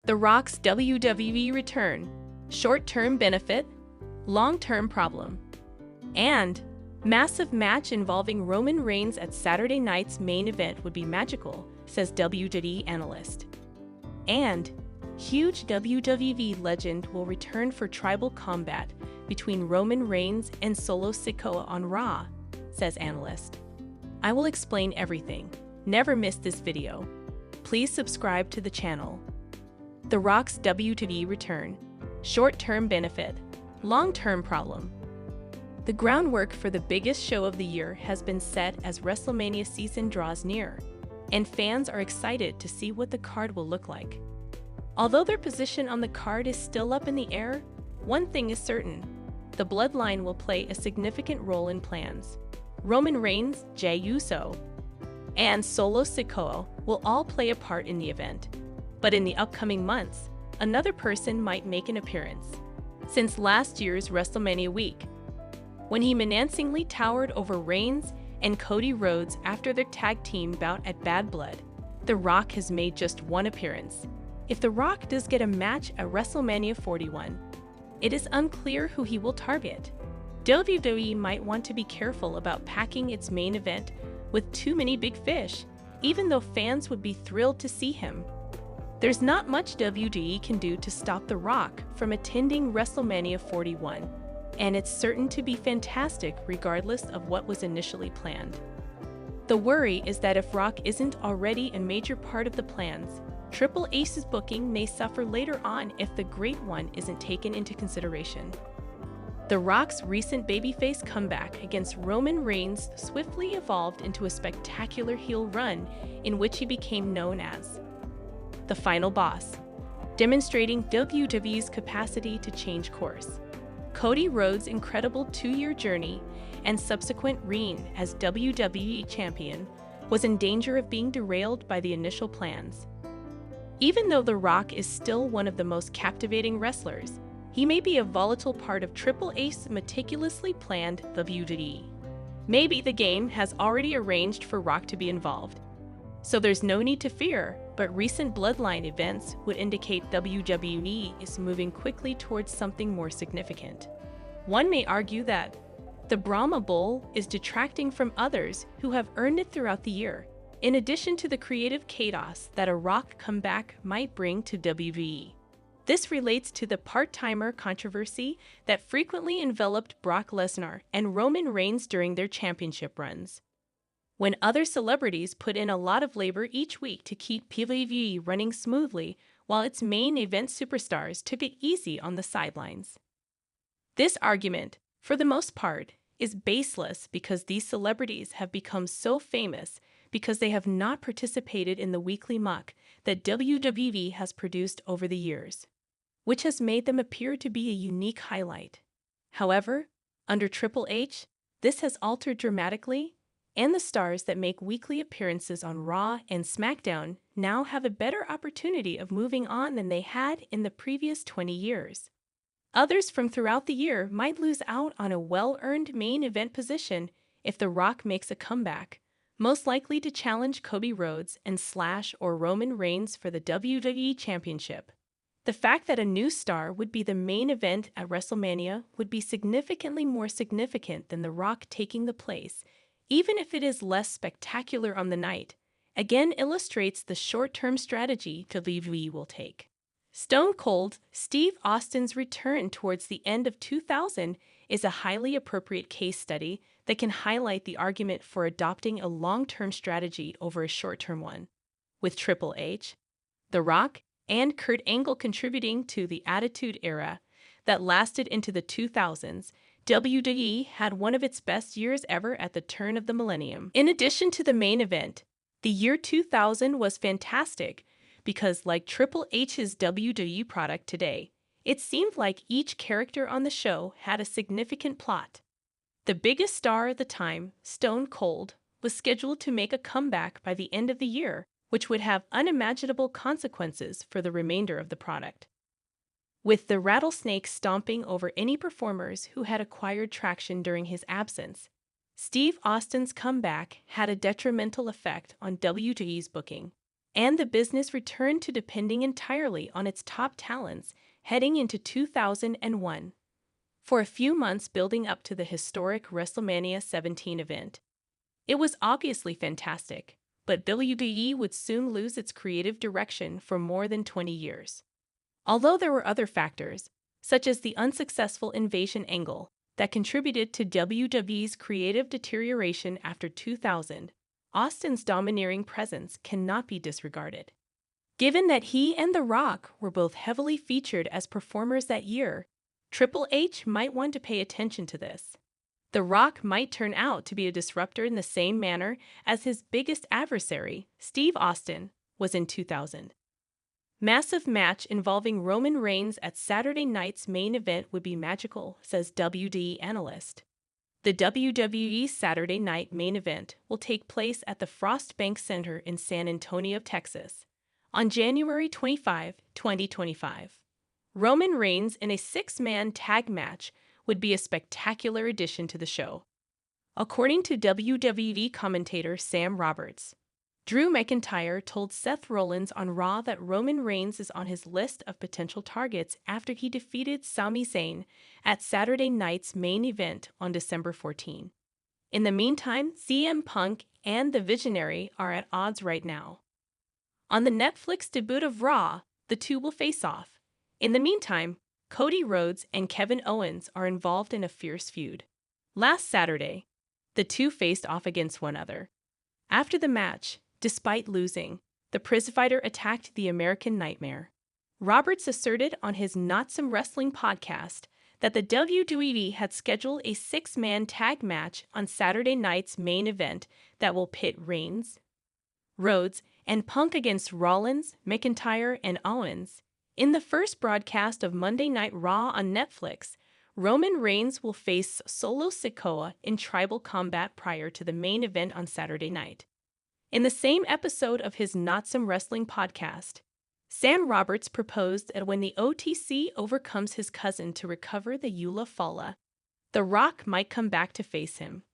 The Rock's WWE return, short-term benefit, long-term problem, and massive match involving Roman Reigns at Saturday night's main event would be magical, says WWE analyst. And huge WWE legend will return for tribal combat between Roman Reigns and Solo Sikoa on Raw, says analyst. I will explain everything. Never miss this video. Please subscribe to the channel. The Rock's WWE return, short-term benefit, long-term problem. The groundwork for the biggest show of the year has been set as WrestleMania season draws near, and fans are excited to see what the card will look like. Although their position on the card is still up in the air, one thing is certain: the bloodline will play a significant role in plans. Roman Reigns, Jey Uso, and Solo Sikoa will all play a part in the event. But in the upcoming months, another person might make an appearance. Since last year's WrestleMania week, when he menacingly towered over Reigns and Cody Rhodes after their tag team bout at Bad Blood, The Rock has made just one appearance. If The Rock does get a match at WrestleMania 41, it is unclear who he will target. WWE might want to be careful about packing its main event with too many big fish, even though fans would be thrilled to see him. There's not much WWE can do to stop The Rock from attending WrestleMania 41, and it's certain to be fantastic regardless of what was initially planned. The worry is that if Rock isn't already a major part of the plans, Triple H's booking may suffer later on if the Great One isn't taken into consideration. The Rock's recent babyface comeback against Roman Reigns swiftly evolved into a spectacular heel run in which he became known as the Final Boss, demonstrating WWE's capacity to change course. Cody Rhodes' incredible 2-year journey and subsequent reign as WWE Champion was in danger of being derailed by the initial plans. Even though The Rock is still one of the most captivating wrestlers, he may be a volatile part of Triple H's meticulously planned WWE. Maybe the game has already arranged for Rock to be involved, so there's no need to fear, but recent Bloodline events would indicate WWE is moving quickly towards something more significant. One may argue that the Brahma Bull is detracting from others who have earned it throughout the year, in addition to the creative chaos that a Rock comeback might bring to WWE. This relates to the part-timer controversy that frequently enveloped Brock Lesnar and Roman Reigns during their championship runs. When other celebrities put in a lot of labor each week to keep WWE running smoothly, while its main event superstars took it easy on the sidelines. This argument, for the most part, is baseless because these celebrities have become so famous because they have not participated in the weekly muck that WWE has produced over the years, which has made them appear to be a unique highlight. However, under Triple H, this has altered dramatically, and the stars that make weekly appearances on Raw and SmackDown now have a better opportunity of moving on than they had in the previous 20 years. Others from throughout the year might lose out on a well-earned main event position if The Rock makes a comeback, most likely to challenge Cody Rhodes and Slash or Roman Reigns for the WWE Championship. The fact that a new star would be the main event at WrestleMania would be significantly more significant than The Rock taking the place, even if it is less spectacular on the night, again illustrates the short-term strategy WWE will take. Stone Cold Steve Austin's return towards the end of 2000 is a highly appropriate case study that can highlight the argument for adopting a long-term strategy over a short-term one. With Triple H, The Rock, and Kurt Angle contributing to the Attitude Era that lasted into the 2000s, WWE had one of its best years ever at the turn of the millennium. In addition to the main event, the year 2000 was fantastic because, like Triple H's WWE product today, it seemed like each character on the show had a significant plot. The biggest star at the time, Stone Cold, was scheduled to make a comeback by the end of the year, which would have unimaginable consequences for the remainder of the product. With the rattlesnake stomping over any performers who had acquired traction during his absence, Steve Austin's comeback had a detrimental effect on WWE's booking, and the business returned to depending entirely on its top talents heading into 2001. For a few months building up to the historic WrestleMania 17 event, it was obviously fantastic, but WWE would soon lose its creative direction for more than 20 years. Although there were other factors, such as the unsuccessful invasion angle, that contributed to WWE's creative deterioration after 2000, Austin's domineering presence cannot be disregarded. Given that he and The Rock were both heavily featured as performers that year, Triple H might want to pay attention to this. The Rock might turn out to be a disruptor in the same manner as his biggest adversary, Steve Austin, was in 2000. Massive match involving Roman Reigns at Saturday night's main event would be magical, says WWE analyst. The WWE Saturday night main event will take place at the Frost Bank Center in San Antonio, Texas, on January 25, 2025. Roman Reigns in a six-man tag match would be a spectacular addition to the show. According to WWE commentator Sam Roberts, Drew McIntyre told Seth Rollins on Raw that Roman Reigns is on his list of potential targets after he defeated Sami Zayn at Saturday night's main event on December 14. In the meantime, CM Punk and The Visionary are at odds right now. On the Netflix debut of Raw, the two will face off. In the meantime, Cody Rhodes and Kevin Owens are involved in a fierce feud. Last Saturday, the two faced off against one another. After the match, despite losing, the prizefighter attacked the American Nightmare. Roberts asserted on his Not Some Wrestling podcast that the WWE had scheduled a six-man tag match on Saturday night's main event that will pit Reigns, Rhodes, and Punk against Rollins, McIntyre, and Owens. In the first broadcast of Monday Night Raw on Netflix, Roman Reigns will face Solo Sikoa in tribal combat prior to the main event on Saturday night. In the same episode of his Not Some Wrestling podcast, Sam Roberts proposed that when the OTC overcomes his cousin to recover the Eula Fala, The Rock might come back to face him.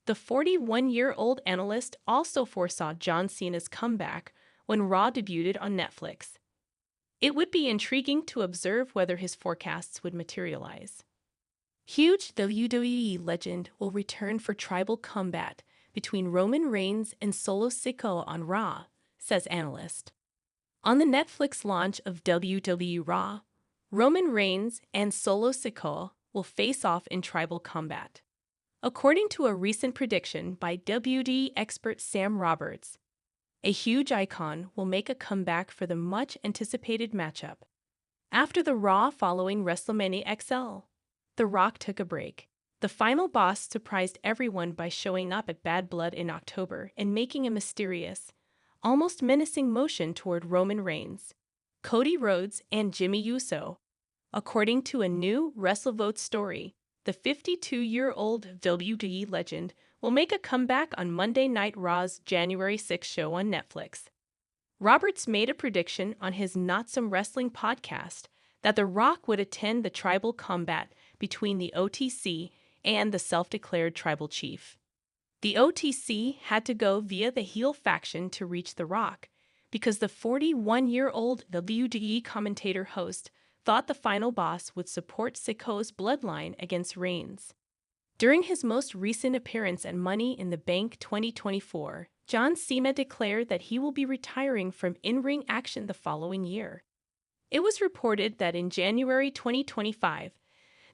The 41-year-old analyst also foresaw John Cena's comeback when Raw debuted on Netflix. It would be intriguing to observe whether his forecasts would materialize. Huge WWE legend will return for tribal combat between Roman Reigns and Solo Sikoa on Raw, says analyst. On the Netflix launch of WWE Raw, Roman Reigns and Solo Sikoa will face off in tribal combat. According to a recent prediction by WWE expert Sam Roberts, a huge icon will make a comeback for the much-anticipated matchup. After the Raw following WrestleMania XL, The Rock took a break. The final boss surprised everyone by showing up at Bad Blood in October and making a mysterious, almost menacing motion toward Roman Reigns, Cody Rhodes, and Jimmy Uso. According to a new WrestleVote story, the 52-year-old WWE legend will make a comeback on Monday Night Raw's January 6 show on Netflix. Roberts made a prediction on his Not Some Wrestling podcast that The Rock would attend the tribal combat between the OTC and the self-declared tribal chief. The OTC had to go via the heel faction to reach The Rock because the 41-year-old WWE commentator host thought the final boss would support Sikoa's bloodline against Reigns. During his most recent appearance at Money in the Bank 2024, John Cena declared that he will be retiring from in-ring action the following year. It was reported that in January 2025,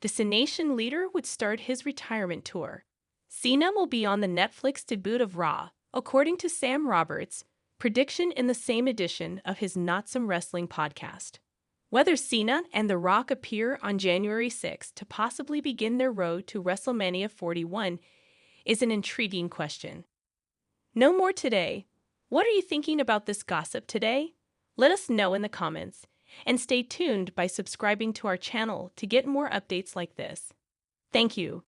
the Cenation leader would start his retirement tour. Cena will be on the Netflix debut of Raw, according to Sam Roberts' prediction in the same edition of his Not Some Wrestling podcast. Whether Cena and The Rock appear on January 6 to possibly begin their road to WrestleMania 41 is an intriguing question. No more today. What are you thinking about this gossip today? Let us know in the comments, and stay tuned by subscribing to our channel to get more updates like this. Thank you.